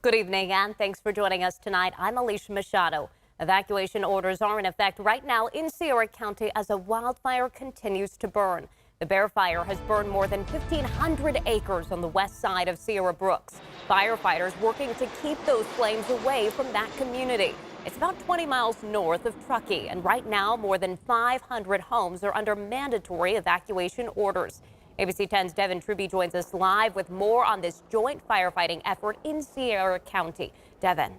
Good evening and thanks for joining us tonight. I'm Alicia Machado. Evacuation orders are in effect right now in Sierra County as a wildfire continues to burn. The Bear Fire has burned more than 1,500 acres on the west side of Sierra Brooks. Firefighters working to keep those flames away from that community. It's about 20 miles north of Truckee, and right now more than 500 homes are under mandatory evacuation orders. ABC 10's Devin Truby joins us live with more on this joint firefighting effort in Sierra County. Devin.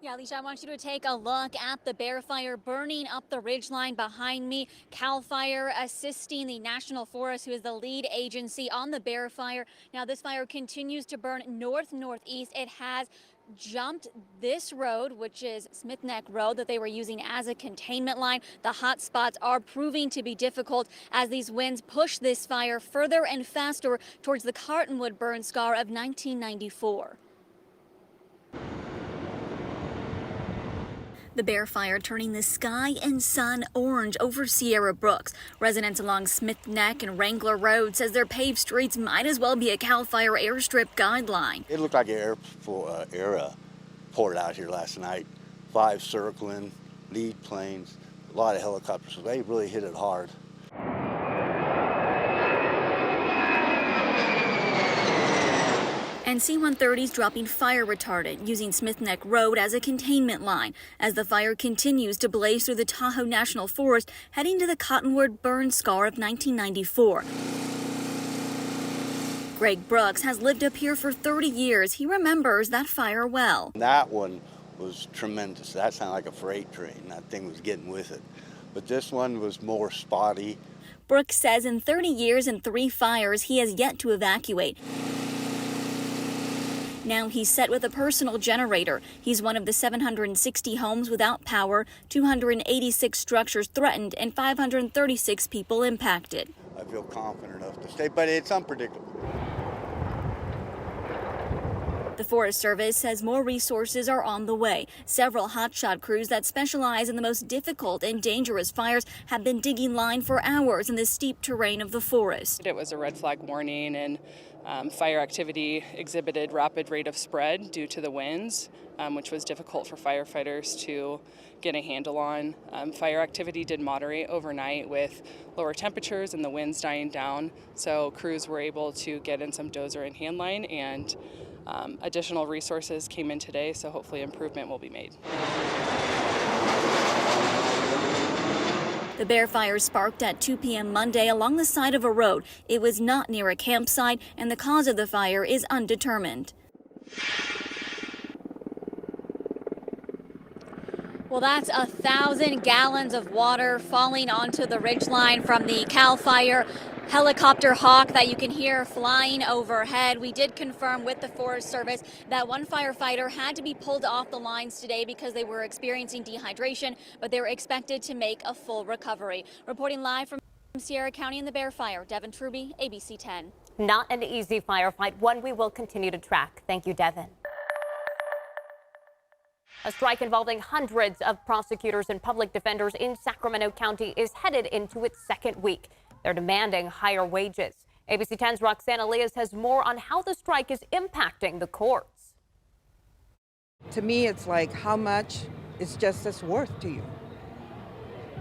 Yeah, Alicia, I want you to take a look at the Bear Fire burning up the ridgeline behind me. CAL FIRE assisting the National Forest, who is the lead agency on the Bear Fire. Now, this fire continues to burn north-northeast. It has jumped this road, which is Smith Neck Road, that they were using as a containment line. The hot spots are proving to be difficult as these winds push this fire further and faster towards the Cottonwood burn scar of 1994. The Bear Fire turning the sky and sun orange over Sierra Brooks. Residents along Smith Neck and Wrangler Road says their paved streets might as well be a CAL FIRE airstrip guideline. It looked like an air poured out here last night. 5 circling, lead planes, a lot of helicopters. So they really hit it hard. And C-130s dropping fire retardant, using Smith Neck Road as a containment line as the fire continues to blaze through the Tahoe National Forest, heading to the Cottonwood burn scar of 1994. Greg Brooks has lived up here for 30 years. He remembers that fire well. That one was tremendous. That sounded like a freight train. That thing was getting with it. But this one was more spotty. Brooks says in 30 years and 3 fires, he has yet to evacuate. Now he's set with a personal generator. He's one of the 760 homes without power, 286 structures threatened, and 536 people impacted. I feel confident enough to stay, but it's unpredictable. The Forest Service says more resources are on the way. Several hotshot crews that specialize in the most difficult and dangerous fires have been digging line for hours in the steep terrain of the forest. It was a red flag warning, and fire activity exhibited rapid rate of spread due to the winds, which was difficult for firefighters to get a handle on. Fire activity did moderate overnight with lower temperatures and the winds dying down, so crews were able to get in some dozer and hand line, and additional resources came in today, so hopefully improvement will be made. The Bear Fire sparked at 2 p.m. Monday along the side of a road. It was not near a campsite, and the cause of the fire is undetermined. Well, that's 1,000 gallons of water falling onto the ridgeline from the CAL FIRE helicopter Hawk that you can hear flying overhead. We did confirm with the Forest Service that one firefighter had to be pulled off the lines today because they were experiencing dehydration, but they were expected to make a full recovery. Reporting live from Sierra County in the Bear Fire, Devin Truby, ABC 10. Not an easy firefight, one we will continue to track. Thank you, Devin. A strike involving hundreds of prosecutors and public defenders in Sacramento County is headed into its second week. They're demanding higher wages. ABC 10's Roxana Elias has more on how the strike is impacting the courts. To me, it's like, how much is justice worth to you?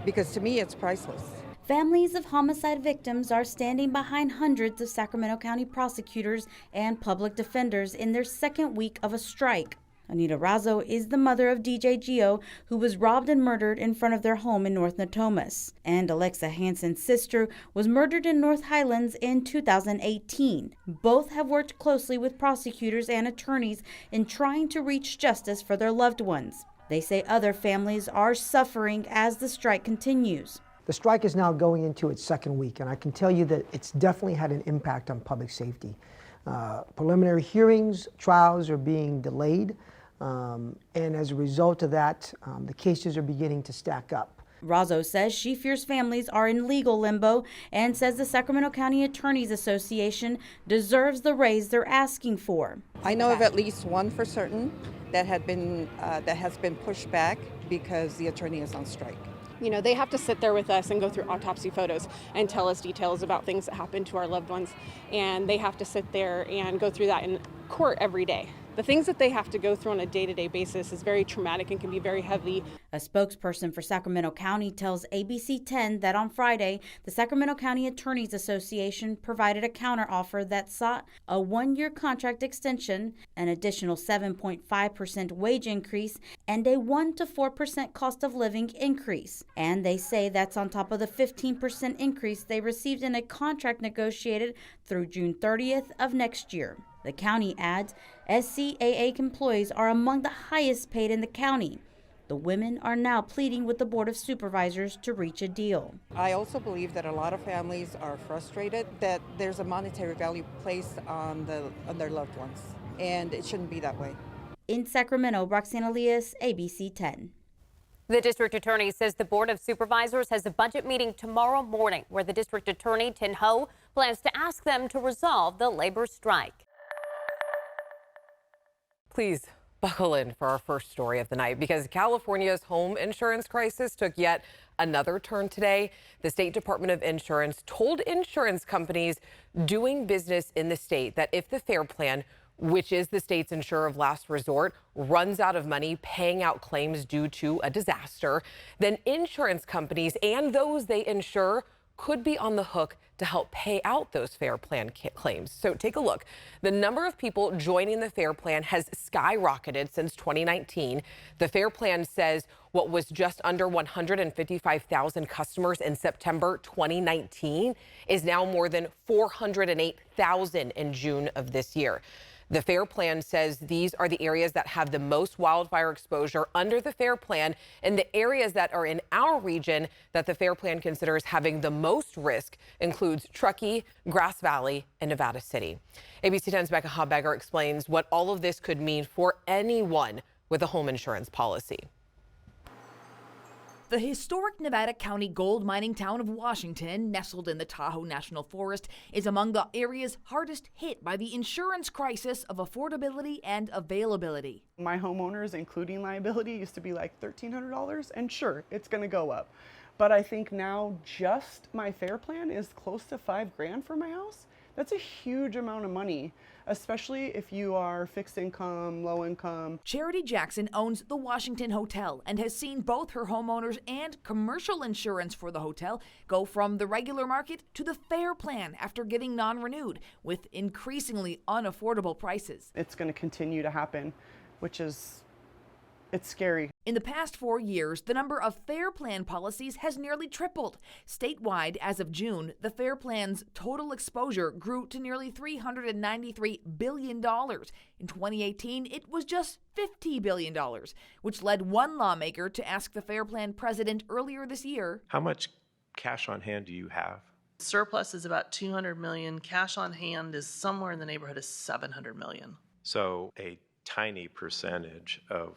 Because to me, it's priceless. Families of homicide victims are standing behind hundreds of Sacramento County prosecutors and public defenders in their second week of a strike. Anita Razzo is the mother of DJ Gio, who was robbed and murdered in front of their home in North Natomas. And Alexa Hansen's sister was murdered in North Highlands in 2018. Both have worked closely with prosecutors and attorneys in trying to reach justice for their loved ones. They say other families are suffering as the strike continues. The strike is now going into its second week, and I can tell you that it's definitely had an impact on public safety. Preliminary hearings, trials are being delayed. And as a result of that, the cases are beginning to stack up. Razzo says she fears families are in legal limbo and says the Sacramento County Attorneys Association deserves the raise they're asking for. I know of at least one for certain that has been pushed back because the attorney is on strike. You know, they have to sit there with us and go through autopsy photos and tell us details about things that happened to our loved ones. And they have to sit there and go through that in court every day. The things that they have to go through on a day-to-day basis is very traumatic and can be very heavy. A spokesperson for Sacramento County tells ABC 10 that on Friday, the Sacramento County Attorneys Association provided a counteroffer that sought a 1-year contract extension, an additional 7.5% wage increase, and a 1 to 4% cost of living increase. And they say that's on top of the 15% increase they received in a contract negotiated through June 30th of next year. The county adds SCAA employees are among the highest paid in the county. The women are now pleading with the Board of Supervisors to reach a deal. I also believe that a lot of families are frustrated that there's a monetary value placed on their loved ones, and it shouldn't be that way. In Sacramento, Roxanne Elias, ABC 10. The district attorney says the Board of Supervisors has a budget meeting tomorrow morning where the district attorney, Tin Ho, plans to ask them to resolve the labor strike. Please buckle in for our first story of the night, because California's home insurance crisis took yet another turn today. The State Department of Insurance told insurance companies doing business in the state that if the FAIR Plan, which is the state's insurer of last resort, runs out of money paying out claims due to a disaster, then insurance companies and those they insure could be on the hook to help pay out those FAIR Plan claims. So take a look. The number of people joining the FAIR Plan has skyrocketed since 2019. The FAIR Plan says what was just under 155,000 customers in September 2019 is now more than 408,000 in June of this year. The FAIR Plan says these are the areas that have the most wildfire exposure under the FAIR Plan, and the areas that are in our region that the FAIR Plan considers having the most risk includes Truckee, Grass Valley, and Nevada City. ABC 10's Becca Habegger explains what all of this could mean for anyone with a home insurance policy. The historic Nevada County gold mining town of Washington, nestled in the Tahoe National Forest, is among the areas hardest hit by the insurance crisis of affordability and availability. My homeowners, including liability, used to be like $1,300, and sure, it's going to go up. But I think now just my FAIR Plan is close to $5,000 for my house. That's a huge amount of money, especially if you are fixed income, low income. Charity Jackson owns the Washington Hotel and has seen both her homeowners and commercial insurance for the hotel go from the regular market to the FAIR Plan after getting non-renewed with increasingly unaffordable prices. It's going to continue to happen, which is, it's scary. In the past 4 years, the number of FAIR Plan policies has nearly tripled. Statewide, as of June, the FAIR Plan's total exposure grew to nearly $393 billion. In 2018, it was just $50 billion, which led one lawmaker to ask the FAIR Plan president earlier this year, how much cash on hand do you have? Surplus is about $200 million. Cash on hand is somewhere in the neighborhood of $700 million. So a tiny percentage of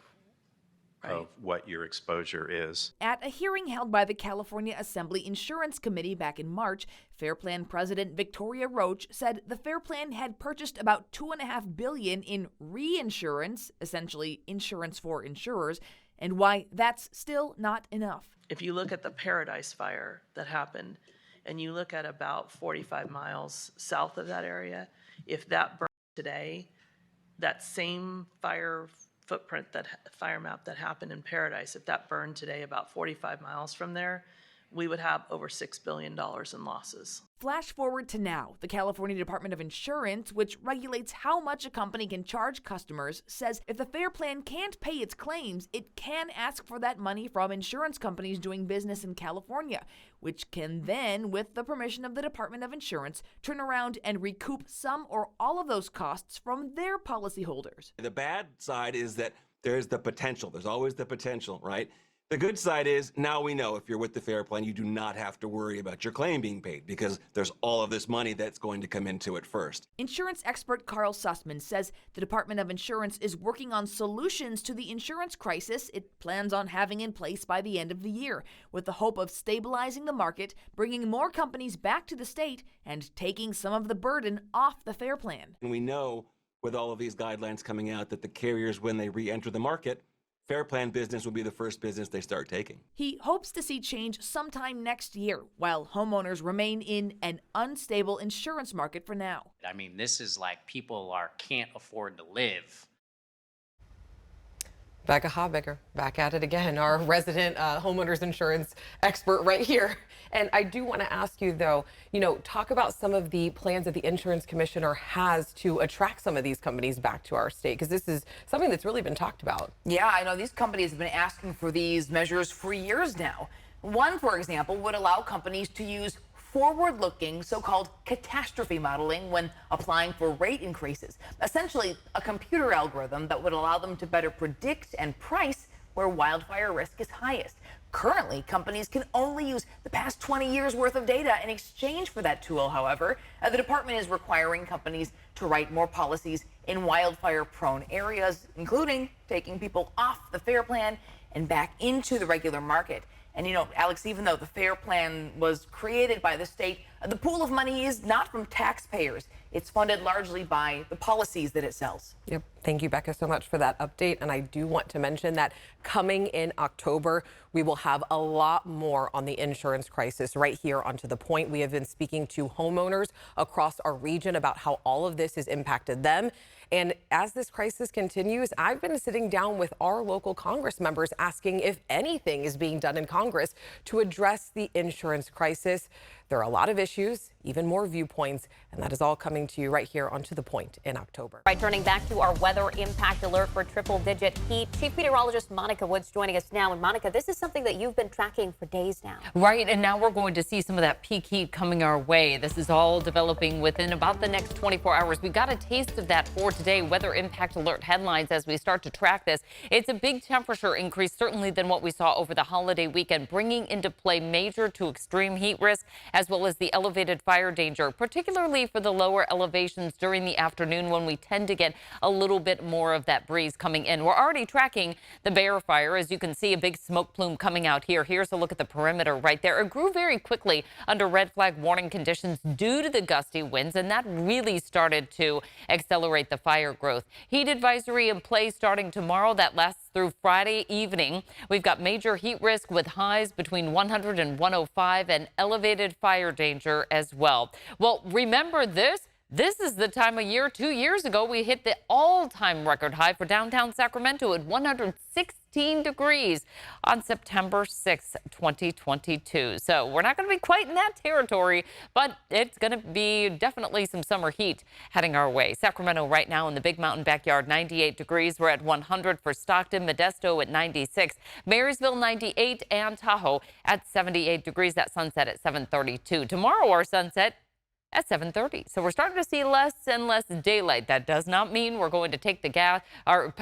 what your exposure is. At a hearing held by the California Assembly Insurance Committee back in March, FAIR Plan President Victoria Roach said the FAIR Plan had purchased about $2.5 billion in reinsurance, essentially insurance for insurers, and why that's still not enough. If you look at the Paradise Fire that happened, and you look at about 45 miles south of that area, if that burned today, that same fire footprint, that fire map that happened in Paradise, if that burned today about 45 miles from there, we would have over $6 billion in losses. Flash forward to now. The California Department of Insurance, which regulates how much a company can charge customers, says if the FAIR Plan can't pay its claims, it can ask for that money from insurance companies doing business in California, which can then, with the permission of the Department of Insurance, turn around and recoup some or all of those costs from their policyholders. The bad side is that there's the potential. There's always the potential, right? The good side is now we know if you're with the FAIR Plan, you do not have to worry about your claim being paid because there's all of this money that's going to come into it first. Insurance expert Carl Sussman says the Department of Insurance is working on solutions to the insurance crisis it plans on having in place by the end of the year, with the hope of stabilizing the market, bringing more companies back to the state, and taking some of the burden off the FAIR Plan. And we know with all of these guidelines coming out that the carriers, when they re-enter the market, Fair plan business will be the first business they start taking. He hopes to see change sometime next year, while homeowners remain in an unstable insurance market for now. I mean, this is like people can't afford to live. Becca Hobbiger, back at it again, our resident homeowners insurance expert right here. And I do want to ask you, though, talk about some of the plans that the insurance commissioner has to attract some of these companies back to our state, because this is something that's really been talked about. Yeah, I know these companies have been asking for these measures for years now. One, for example, would allow companies to use forward-looking so-called catastrophe modeling when applying for rate increases. Essentially, a computer algorithm that would allow them to better predict and price where wildfire risk is highest. Currently, companies can only use the past 20 years worth of data in exchange for that tool. However, the department is requiring companies to write more policies in wildfire-prone areas, including taking people off the FAIR plan and back into the regular market. And Alex, even though the FAIR plan was created by the state, the pool of money is not from taxpayers. It's funded largely by the policies that it sells. Yep. Thank you, Becca, so much for that update. And I do want to mention that coming in October, we will have a lot more on the insurance crisis right here on To The Point. We have been speaking to homeowners across our region about how all of this has impacted them. And as this crisis continues, I've been sitting down with our local Congress members asking if anything is being done in Congress to address the insurance crisis. There are a lot of issues, even more viewpoints, and that is all coming to you right here on To The Point in October. Right, turning back to our weather impact alert for triple-digit heat. Chief Meteorologist Monica Woods joining us now. And Monica, this is something that you've been tracking for days now. Right, and now we're going to see some of that peak heat coming our way. This is all developing within about the next 24 hours. We got a taste of that for today. Weather impact alert headlines as we start to track this. It's a big temperature increase, certainly than what we saw over the holiday weekend, bringing into play major to extreme heat risk, as well as the elevated fire danger, particularly for the lower elevations during the afternoon when we tend to get a little bit more of that breeze coming in. We're already tracking the Bear Fire. As you can see, a big smoke plume coming out here. Here's a look at the perimeter right there. It grew very quickly under red flag warning conditions due to the gusty winds, and that really started to accelerate the fire growth. Heat advisory in place starting tomorrow. That lasts through Friday evening. We've got major heat risk with highs between 100 and 105 and elevated fire danger as well. Well, remember this. This is the time of year 2 years ago we hit the all-time record high for downtown Sacramento at 116 degrees on September 6, 2022. So we're not going to be quite in that territory, but it's going to be definitely some summer heat heading our way. Sacramento right now in the Big Mountain backyard, 98 degrees. We're at 100 for Stockton, Modesto at 96, Marysville 98, and Tahoe at 78 degrees. That sunset at 7:32. Tomorrow our sunset at 7:30. So we're starting to see less and less daylight. That does not mean we're going to take the gas off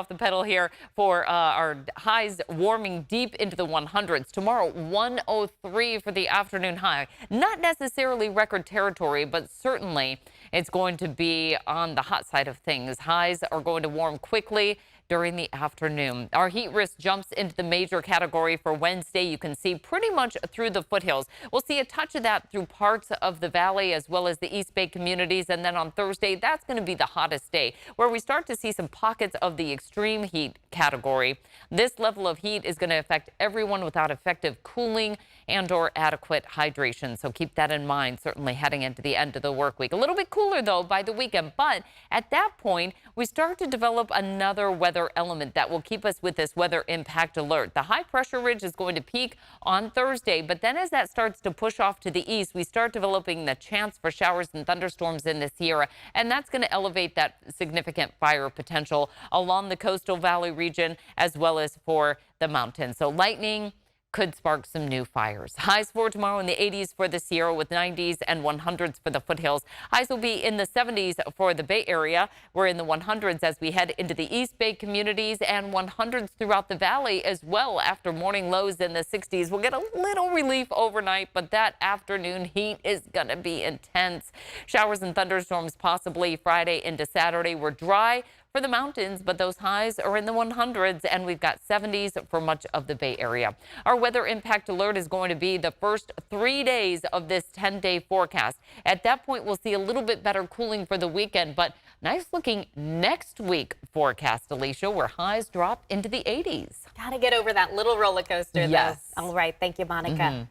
the pedal here for our highs warming deep into the 100s. Tomorrow, 103 for the afternoon high. Not necessarily record territory, but certainly it's going to be on the hot side of things. Highs are going to warm quickly during the afternoon. Our heat risk jumps into the major category for Wednesday. You can see pretty much through the foothills. We'll see a touch of that through parts of the valley as well as the East Bay communities. And then on Thursday, that's going to be the hottest day where we start to see some pockets of the extreme heat category. This level of heat is going to affect everyone without effective cooling and or adequate hydration. So keep that in mind, certainly heading into the end of the work week. A little bit cooler, though, by the weekend. But at that point, we start to develop another weather element that will keep us with this weather impact alert. The high pressure ridge is going to peak on Thursday, but then as that starts to push off to the east, we start developing the chance for showers and thunderstorms in the Sierra, and that's going to elevate that significant fire potential along the coastal valley region as well as for the mountains. So lightning could spark some new fires. Highs for tomorrow in the 80s for the Sierra with 90s and 100s for the foothills. Highs will be in the 70s for the Bay Area. We're in the 100s as we head into the East Bay communities and 100s throughout the valley as well after morning lows in the 60s. We'll get a little relief overnight, but that afternoon heat is going to be intense. Showers and thunderstorms possibly Friday into Saturday. We're dry for the mountains, but those highs are in the 100s, and we've got 70s for much of the Bay Area. Our weather impact alert is going to be the first 3 days of this 10-day forecast. At that point, we'll see a little bit better cooling for the weekend, but Nice looking next week forecast, Alicia, where highs drop into the 80s. Gotta get over that little roller coaster, Yes. though. All right. Thank you, Monica.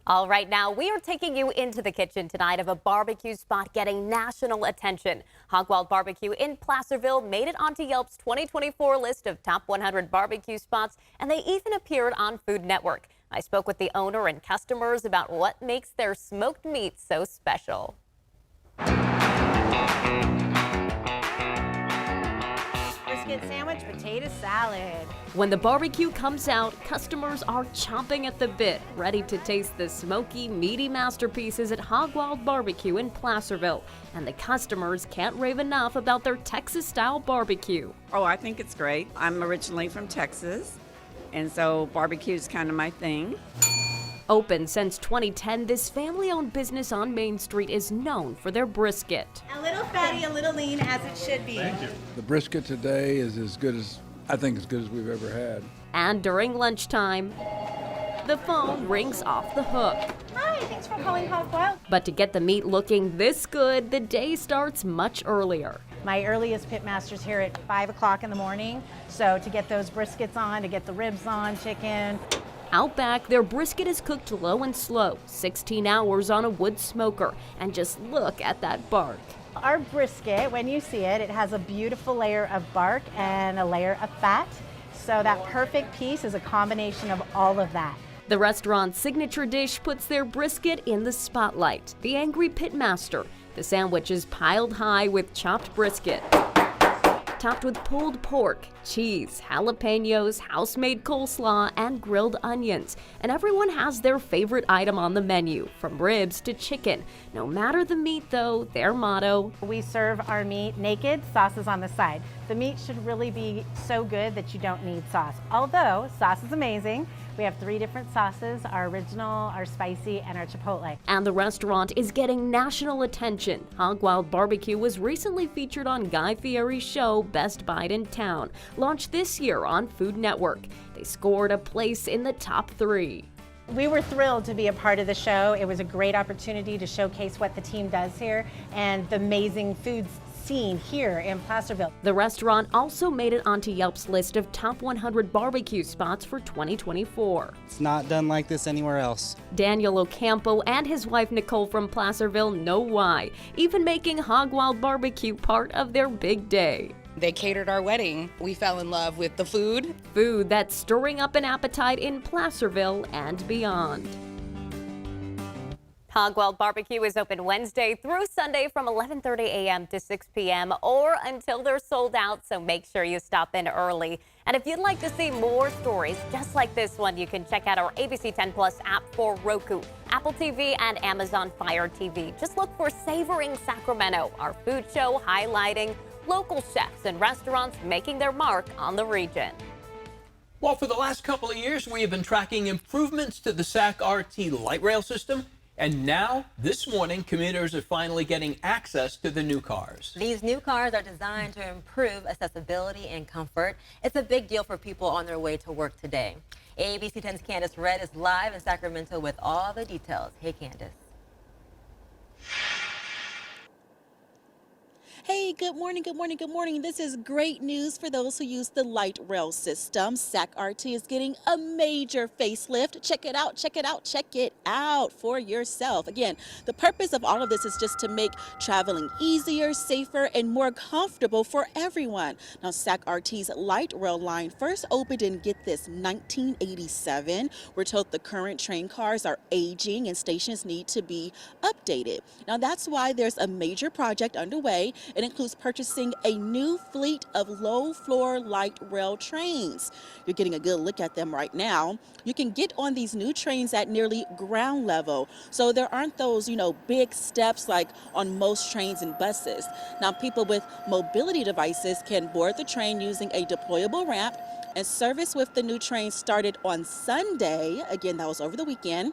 All right, now we are taking you into the kitchen tonight of a barbecue spot getting national attention. Hog Wild BBQ in Placerville made it onto Yelp's 2024 list of top 100 barbecue spots, and they even appeared on Food Network. I spoke with the owner and customers about what makes their smoked meat so special. Brisket sandwich, potato salad. When the barbecue comes out, customers are chomping at the bit, ready to taste the smoky, meaty masterpieces at Hog Wild BBQ in Placerville. And the customers can't rave enough about their Texas-style barbecue. Oh, I think it's great. I'm originally from Texas, and so barbecue is kind of my thing. Open since 2010, this family-owned business on Main Street is known for their brisket. A little fatty, a little lean, as it should be. Thank you. The brisket today is as good as, I think, as good as we've ever had. And during lunchtime, the phone rings off the hook. Hi, thanks for calling Hog Wild. But to get the meat looking this good, the day starts much earlier. My earliest pitmaster's here at 5 o'clock in the morning, so to get those briskets on, to get the ribs on, chicken. Out back, their brisket is cooked low and slow, 16 hours on a wood smoker. And just look at that bark. Our brisket, when you see it, it has a beautiful layer of bark and a layer of fat. So that perfect piece is a combination of all of that. The restaurant's signature dish puts their brisket in the spotlight. The Angry Pitmaster. The sandwich is piled high with chopped brisket, topped with pulled pork, cheese, jalapenos, house-made coleslaw, and grilled onions. And everyone has their favorite item on the menu, from ribs to chicken. No matter the meat, though, their motto: we serve our meat naked, sauce is on the side. The meat should really be so good that you don't need sauce. Although, sauce is amazing. We have 3 different sauces, our original, our spicy, and our chipotle. And the restaurant is getting national attention. Hog Wild BBQ was recently featured on Guy Fieri's show, Best Bite in Town, launched this year on Food Network. They scored a place in the top 3. We were thrilled to be a part of the show. It was a great opportunity to showcase what the team does here and the amazing food scene here in Placerville. The restaurant also made it onto Yelp's list of top 100 barbecue spots for 2024. It's not done like this anywhere else. Daniel Ocampo and his wife Nicole from Placerville know why, even making Hog Wild BBQ part of their big day. They catered our wedding. We fell in love with the food. Food that's stirring up an appetite in Placerville and beyond. Hog Wild BBQ is open Wednesday through Sunday from 11:30 a.m. to 6 p.m. or until they're sold out, so make sure you stop in early. And if you'd like to see more stories just like this one, you can check out our ABC 10 Plus app for Roku, Apple TV, and Amazon Fire TV. Just look for Savoring Sacramento, our food show highlighting local chefs and restaurants making their mark on the region. Well, for the last couple of years, we have been tracking improvements to the SAC RT light rail system. And now, this morning, commuters are finally getting access to the new cars. These new cars are designed to improve accessibility and comfort. It's a big deal for people on their way to work today. ABC 10's Candace Red is live in Sacramento with all the details. Hey, Candace. Hey, good morning, good morning, good morning. This is great news for those who use the light rail system. SAC RT is getting a major facelift. Check it out, check it out, check it out for yourself. Again, the purpose of all of this is just to make traveling easier, safer, and more comfortable for everyone. Now, SAC RT's light rail line first opened in, get this, 1987. We're told the current train cars are aging and stations need to be updated. Now, that's why there's a major project underway. It includes purchasing a new fleet of low-floor light rail trains. You're getting a good look at them right now. You can get on these new trains at nearly ground level, so there aren't those, big steps like on most trains and buses. Now, people with mobility devices can board the train using a deployable ramp, and service with the new train started on Sunday. Again, that was over the weekend.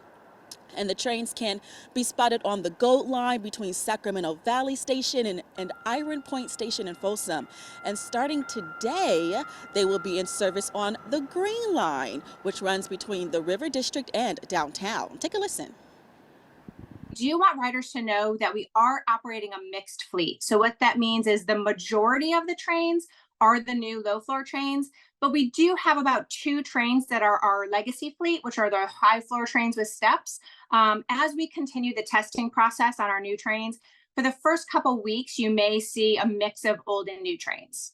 And the trains can be spotted on the Gold Line between Sacramento Valley Station and Iron Point Station in Folsom. And starting today, they will be in service on the Green Line, which runs between the River District and downtown. Take a listen. Do want riders to know that we are operating a mixed fleet. So what that means is the majority of the trains are the new low floor trains, but we do have about 2 trains that are our legacy fleet, which are the high floor trains with steps. As we continue the testing process on our new trains, for the first couple weeks, you may see a mix of old and new trains.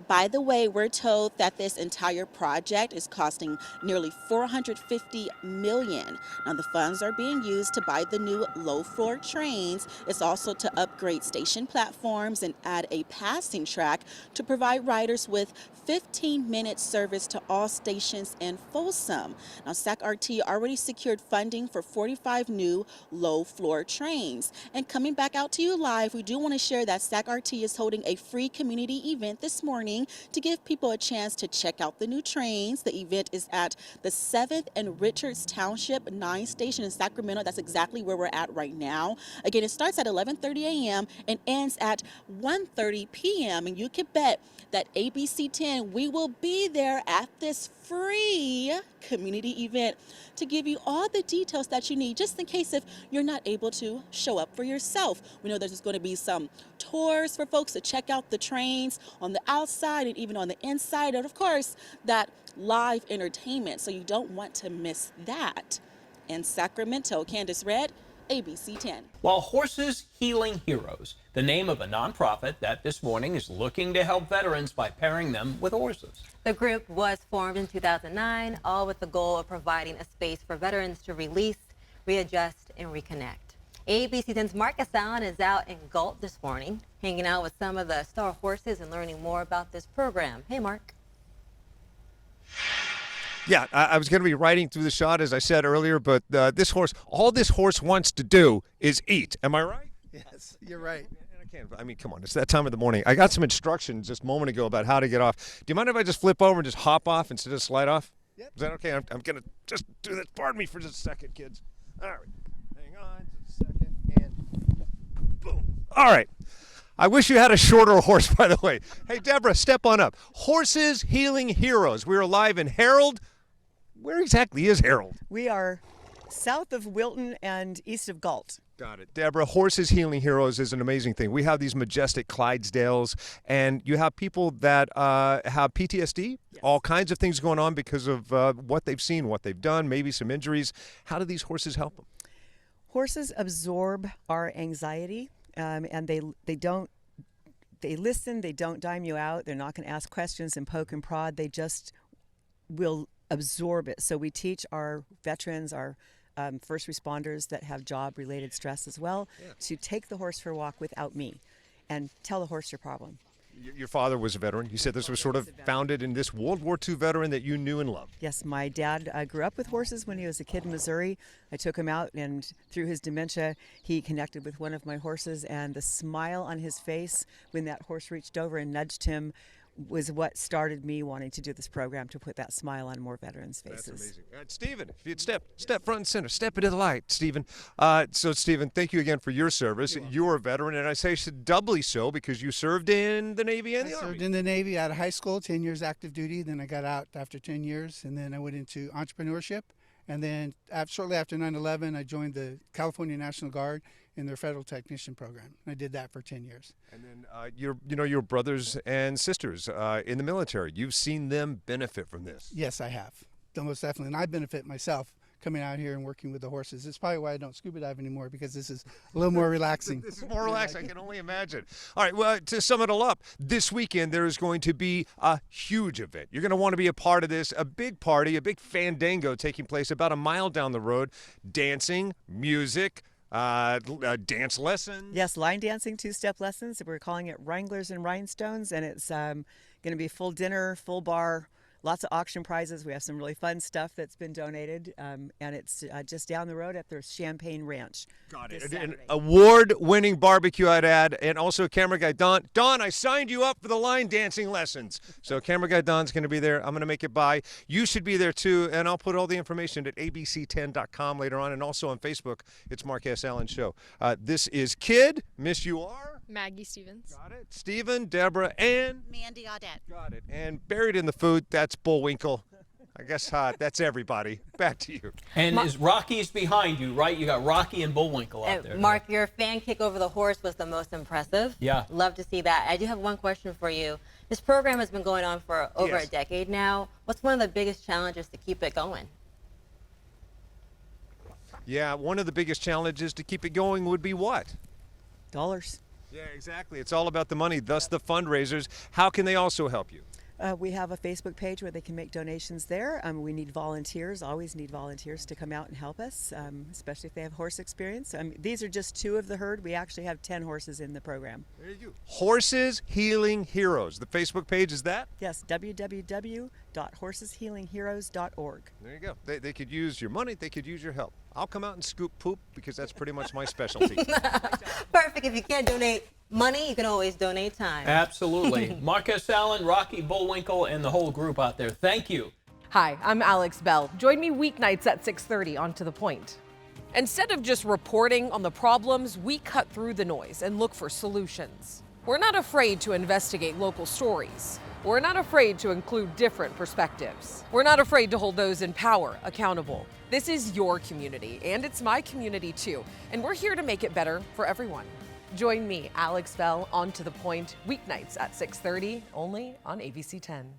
By the way, we're told that this entire project is costing nearly $450 million. Now, the funds are being used to buy the new low-floor trains. It's also to upgrade station platforms and add a passing track to provide riders with 15-minute service to all stations in Folsom. Now, SAC-RT already secured funding for 45 new low-floor trains. And coming back out to you live, we do want to share that SAC-RT is holding a free community event this morning to give people a chance to check out the new trains. The event is at the 7th and Richards Township 9 station in Sacramento. That's exactly where we're at right now. Again, it starts at 11:30 a.m. and ends at 1:30 p.m. And you can bet that ABC 10, we will be there at this free community event to give you all the details that you need, just in case if you're not able to show up for yourself. We know there's going to be some tours for folks to check out the trains on the outside and even on the inside, and of course, that live entertainment, so you don't want to miss that. In Sacramento, Candace Red, ABC 10. While Horses Healing Heroes, the name of a nonprofit that this morning is looking to help veterans by pairing them with horses. The group was formed in 2009, all with the goal of providing a space for veterans to release, readjust, and reconnect. ABC 10's Marcus Allen is out in Galt this morning, hanging out with some of the star horses and learning more about this program. Hey, Mark. Yeah, I was going to be riding through the shot, as I said earlier, but all this horse wants to do is eat. Am I right? Yes, you're right. I mean, come on, it's that time of the morning. I got some instructions just a moment ago about how to get off. Do you mind if I just flip over and just hop off instead of slide off? Yep. Is that okay? I'm going to just do this. Pardon me for just a second, kids. All right. Hang on just a second. And boom. All right. I wish you had a shorter horse, by the way. Hey, Deborah, step on up. Horses Healing Heroes. We're live in Harold. Where exactly is Harold? We are south of Wilton and east of Galt. Got it. Deborah, Horses Healing Heroes is an amazing thing. We have these majestic Clydesdales, and you have people that have PTSD, all kinds of things going on because of what they've seen, what they've done, maybe some injuries. How do these horses help them? Horses absorb our anxiety, and they listen, they don't dime you out, they're not going to ask questions and poke and prod, they just will absorb it. So we teach our veterans, our first responders that have job-related stress as well, to take the horse for a walk without me and tell the horse your problem. Your father was a veteran. You said this was sort of founded in this World War II veteran that you knew and loved. Yes, my dad grew up with horses when he was a kid in Missouri. I took him out, and through his dementia, he connected with one of my horses, and the smile on his face when that horse reached over and nudged him was what started me wanting to do this program, to put that smile on more veterans' faces. That's amazing. All right, Stephen, if you'd step front and center, step into the light, Stephen. So, Stephen, thank you again for your service. You're a veteran, and I say doubly so because you served in the Navy and the Army. I served in the Navy out of high school, 10 years active duty. Then I got out after 10 years, and then I went into entrepreneurship. And then shortly after 9/11, I joined the California National Guard in their federal technician program. I did that for 10 years. And then your brothers and sisters in the military, you've seen them benefit from this. Yes, I have. Most definitely. And I benefit myself coming out here and working with the horses. It's probably why I don't scuba dive anymore, because this is a little more relaxing. This is more relaxed, I can only imagine. All right, well, to sum it all up, this weekend there is going to be a huge event. You're going to want to be a part of this, a big party, a big fandango taking place about a mile down the road. Dancing, music, dance lessons. Yes, line dancing, two-step lessons. We're calling it Wranglers and Rhinestones, and it's going to be full dinner, full bar, lots of auction prizes. We have some really fun stuff that's been donated, and it's just down the road at their Champagne Ranch. Got it. An award-winning barbecue, I'd add, and also camera guy Don. Don, I signed you up for the line dancing lessons. So camera guy Don's going to be there. I'm going to make it by. You should be there too, and I'll put all the information at abc10.com later on, and also on Facebook. It's Mark S. Allen Show. This is Kid. Miss, you are? Maggie Stevens. Got it. Stephen, Deborah, and? Mandy Audette. Got it. And buried in the food, that's Bullwinkle. I guess that's everybody. Back to you. And is Rocky's behind you, right? You got Rocky and Bullwinkle out there. Mark, your fan kick over the horse was the most impressive. Yeah. Love to see that. I do have one question for you. This program has been going on for over a decade now. What's one of the biggest challenges to keep it going? Yeah, one of the biggest challenges to keep it going would be what? Dollars. Yeah, exactly. It's all about the money, thus the fundraisers. How can they also help you? We have a Facebook page where they can make donations there. We need volunteers, always need volunteers to come out and help us, especially if they have horse experience. These are just 2 of the herd. We actually have 10 horses in the program. There you go. Horses Healing Heroes. The Facebook page is that? Yes, www.horseshealingheroes.org. There you go. They could use your money. They could use your help. I'll come out and scoop poop because that's pretty much my specialty. Perfect. If you can't donate money, you can always donate time. Absolutely. Marcus Allen, Rocky Bullwinkle, and the whole group out there. Thank you. Hi, I'm Alex Bell. Join me weeknights at 6:30 on To The Point. Instead of just reporting on the problems, we cut through the noise and look for solutions. We're not afraid to investigate local stories. We're not afraid to include different perspectives. We're not afraid to hold those in power accountable. This is your community, and it's my community too, and we're here to make it better for everyone. Join me, Alex Bell, on To The Point, weeknights at 6:30, only on ABC 10.